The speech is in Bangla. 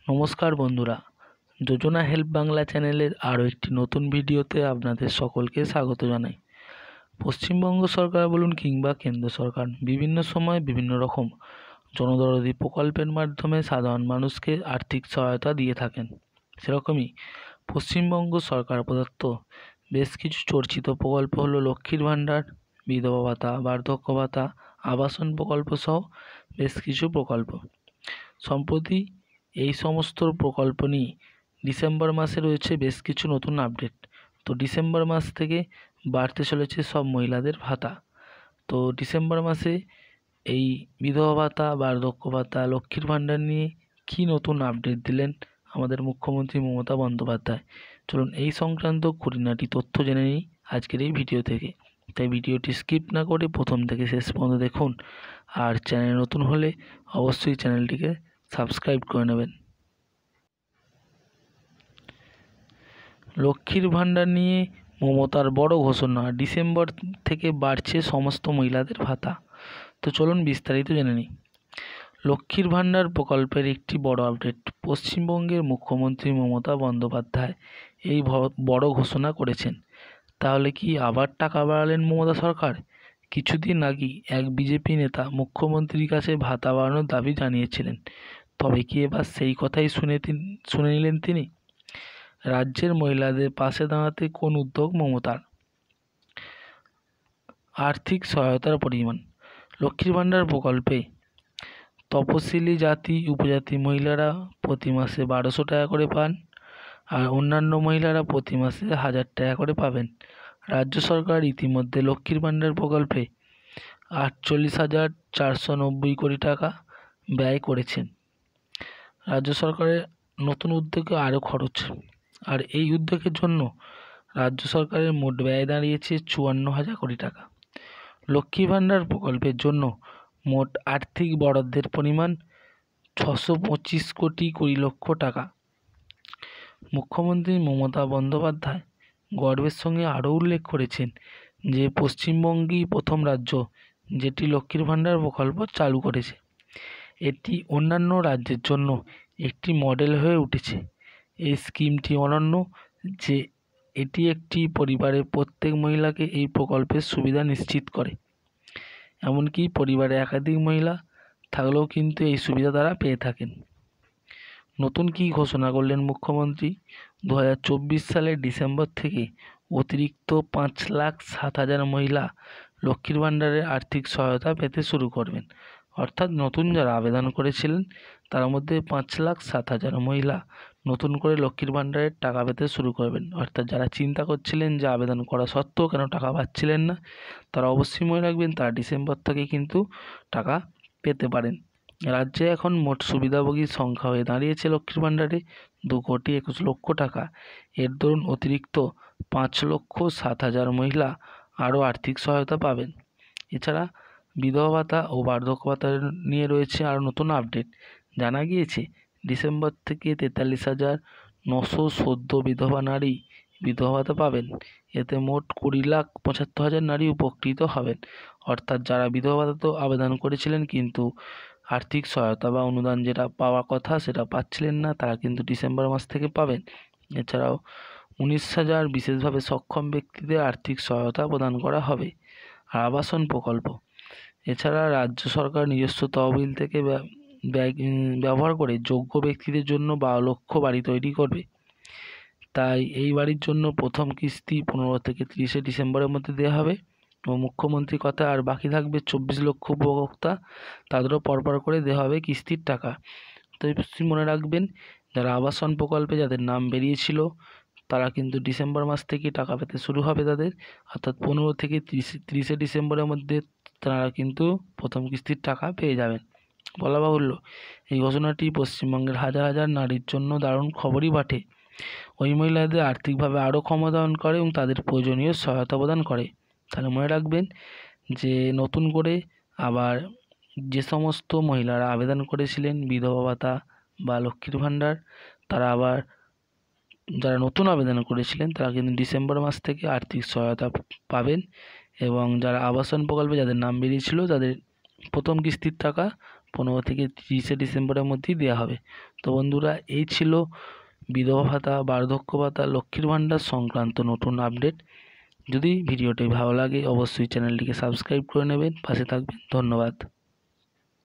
নমস্কার বন্ধুরা, যোজনা হেল্প বাংলা চ্যানেলের আরও একটি নতুন ভিডিওতে আপনাদের সকলকে স্বাগত জানাই। পশ্চিমবঙ্গ সরকার বলুন কিংবা কেন্দ্র সরকার বিভিন্ন সময় বিভিন্ন রকম জনদরদি প্রকল্পের মাধ্যমে সাধারণ মানুষকে আর্থিক সহায়তা দিয়ে থাকেন। সেরকমই পশ্চিমবঙ্গ সরকার প্রদত্ত বেশ কিছু চর্চিত প্রকল্প হলো লক্ষ্মীর ভাণ্ডার, বিধবা ভাতা, বার্ধক্য ভাতা, আবাসন প্রকল্প সহ বেশ কিছু প্রকল্প। সম্প্রতি এই সমস্ত প্রকল্প নিয়ে ডিসেম্বর মাসে রয়েছে বেশ কিছু নতুন আপডেট। তো ডিসেম্বর মাস থেকে বাড়তে চলেছে সব মহিলাদের ভাতা। তো ডিসেম্বর মাসে এই বিধবা ভাতা, বার্ধক্য ভাতা, লক্ষ্মীর ভাণ্ডার নিয়ে কী নতুন আপডেট দিলেন আমাদের মুখ্যমন্ত্রী মমতা বন্দ্যোপাধ্যায়, চলুন এই সংক্রান্ত খুঁটিনাটি তথ্য জেনে নিই আজকের এই ভিডিও থেকে। তাই ভিডিওটি স্কিপ না করে প্রথম থেকে শেষ পর্যন্ত দেখুন, আর চ্যানেল নতুন হলে অবশ্যই চ্যানেলটিকে সাবস্ক্রাইব করে নেবেন। লক্ষ্মীর ভাণ্ডার নিয়ে মমতার বড় ঘোষণা, ডিসেম্বর থেকে বাড়ছে সমস্ত মহিলাদের ভাতা। তো চলুন বিস্তারিত জেনে নিই। লক্ষ্মীর ভাণ্ডার প্রকল্পের একটি বড় আপডেট। পশ্চিমবঙ্গের মুখ্যমন্ত্রী মমতা বন্দ্যোপাধ্যায় এই বড় ঘোষণা করেছেন। তাহলে কি আবার টাকা বাড়ালেন মমতা সরকার? কিছুদিন আগেই এক বিজেপি নেতা মুখ্যমন্ত্রীর কাছে ভাতা বাড়ানোর দাবি জানিয়েছিলেন। তবে কি এবার সেই কথাই শুনে নিলেন তিনি? রাজ্যের মহিলাদের পাশে দাঁড়াতে কোন উদ্যোগ মমতার? আর্থিক সহায়তার পরিমাণ। লক্ষ্মীর ভাণ্ডার প্রকল্পে তপশিলি জাতি উপজাতি মহিলারা প্রতি মাসে 1200 টাকা করে পান, আর অন্যান্য মহিলারা প্রতি মাসে 1000 টাকা করে পাবেন। রাজ্য সরকার ইতিমধ্যে লক্ষ্মীর ভাণ্ডার প্রকল্পে 48,490 কোটি টাকা ব্যয় করেছেন। রাজ্য সরকারের নতুন উদ্যোগে আরও খরচ, আর এই উদ্যোগের জন্য রাজ্য সরকারের মোট ব্যয় দাঁড়িয়েছে 54,000 কোটি টাকা। লক্ষ্মী ভাণ্ডার প্রকল্পের জন্য মোট আর্থিক বরাদ্দের পরিমাণ 625 কোটি 20 লক্ষ টাকা। মুখ্যমন্ত্রী মমতা বন্দ্যোপাধ্যায় গর্বের সঙ্গে আরও উল্লেখ করেছেন যে পশ্চিমবঙ্গই প্রথম রাজ্য যেটি লক্ষ্মীর ভাণ্ডার প্রকল্প চালু করেছে। এটি অন্যান্য রাজ্যের জন্য একটি মডেল হয়ে উঠেছে। এই স্কিমটি অনন্য যে এটি একটি পরিবারের প্রত্যেক মহিলাকে এই প্রকল্পের সুবিধা নিশ্চিত করে। এমনকি পরিবারে একাধিক মহিলা থাকলেও কিন্তু এই সুবিধা তারা পেয়ে থাকেন। নতুন কী ঘোষণা করলেন মুখ্যমন্ত্রী? 2024 সালের ডিসেম্বর থেকে অতিরিক্ত 5,07,000 মহিলা লক্ষ্মীর ভাণ্ডারের আর্থিক সহায়তা পেতে শুরু করবেন। অর্থাৎ নতুন যারা আবেদন করেছিলেন তার মধ্যে 5,07,000 মহিলা নতুন করে লক্ষ্মীর ভাণ্ডারের টাকা পেতে শুরু করবেন। অর্থাৎ যারা চিন্তা করছিলেন যে আবেদন করা সত্ত্বেও কেন টাকা পাচ্ছিলেন না, তারা অবশ্যই মনে রাখবেন তারা ডিসেম্বর থেকে কিন্তু টাকা পেতে পারেন। রাজ্যে এখন মোট সুবিধাভোগীর সংখ্যা হয়ে দাঁড়িয়েছে লক্ষ্মীর ভাণ্ডারে 2,21,00,000 টাকা। এর দরুন অতিরিক্ত 5,07,000 মহিলা আরও আর্থিক সহায়তা পাবেন। এছাড়া বিধবা ভাতা ও বার্ধক্য ভাতা নিয়ে রয়েছে আরও নতুন আপডেট। জানা গিয়েছে ডিসেম্বর থেকে 43,914 বিধবা নারী বিধবা ভাতা পাবেন। এতে মোট 20,75,000 নারী উপকৃত হবেন। অর্থাৎ যারা বিধবা ভাতাতেও আবেদন করেছিলেন কিন্তু আর্থিক সহায়তা বা অনুদান যেটা পাওয়ার কথা সেটা পাচ্ছিলেন না, তারা কিন্তু ডিসেম্বর মাস থেকে পাবেন। এছাড়াও 19,000 বিশেষভাবে সক্ষম ব্যক্তিদের আর্থিক সহায়তা প্রদান করা হবে। আর আবাসন প্রকল্প, এছাড়া রাজ্য সরকার নিজস্ব তহবিল থেকে ব্যবহার করে যোগ্য ব্যক্তিদের জন্য 12 লক্ষ বাড়ি তৈরি করবে। তাই এই বাড়ির জন্য প্রথম কিস্তি 15 থেকে 30 ডিসেম্বরের মধ্যে দেওয়া হবে। ও মুখ্যমন্ত্রীর কথা, আর বাকি থাকবে 24 লক্ষ উপভোক্তা, তাদেরও পরপর করে দেওয়া হবে কিস্তির টাকা। তো মনে রাখবেন যারা আবাসন প্রকল্পে যাদের নাম বেরিয়েছিল তারা কিন্তু ডিসেম্বর মাস থেকে টাকা পেতে শুরু হবে তাদের, অর্থাৎ 15 থেকে 30 ডিসেম্বরের মধ্যে তারা কিন্তু প্রথম কিস্তির টাকা পেয়ে যাবেন। বলা বাহুল্য এই ঘোষণাটি পশ্চিমবঙ্গের হাজার হাজার নারীর জন্য দারুণ খবরই বটে। ওই মহিলাদের আর্থিকভাবে আরও ক্ষমতায়ন করে এবং তাদের প্রয়োজনীয় সহায়তা প্রদান করে। তাহলে মনে রাখবেন যে নতুন করে আবার যে সমস্ত মহিলারা আবেদন করেছিলেন বিধবা ভাতা বা লক্ষ্মীর ভাণ্ডার, তারা আবার যারা নতুন আবেদন করেছিলেন তারা কিন্তু ডিসেম্বর মাস থেকে আর্থিক সহায়তা পাবেন। এবং যারা আবাসন প্রকল্পে যাদের নাম বেরিয়েছিল তাদের প্রথম কিস্তির টাকা 15 থেকে 30 ডিসেম্বরের মধ্যেই দেওয়া হবে। তো বন্ধুরা, এই ছিল বিধবা ভাতা, বার্ধক্য ভাতা, লক্ষ্মীর ভাণ্ডার সংক্রান্ত নতুন আপডেট। যদি ভিডিওটি ভালো লাগে অবশ্যই চ্যানেলটিকে সাবস্ক্রাইব করে নেবেন, পাশে থাকবেন। ধন্যবাদ।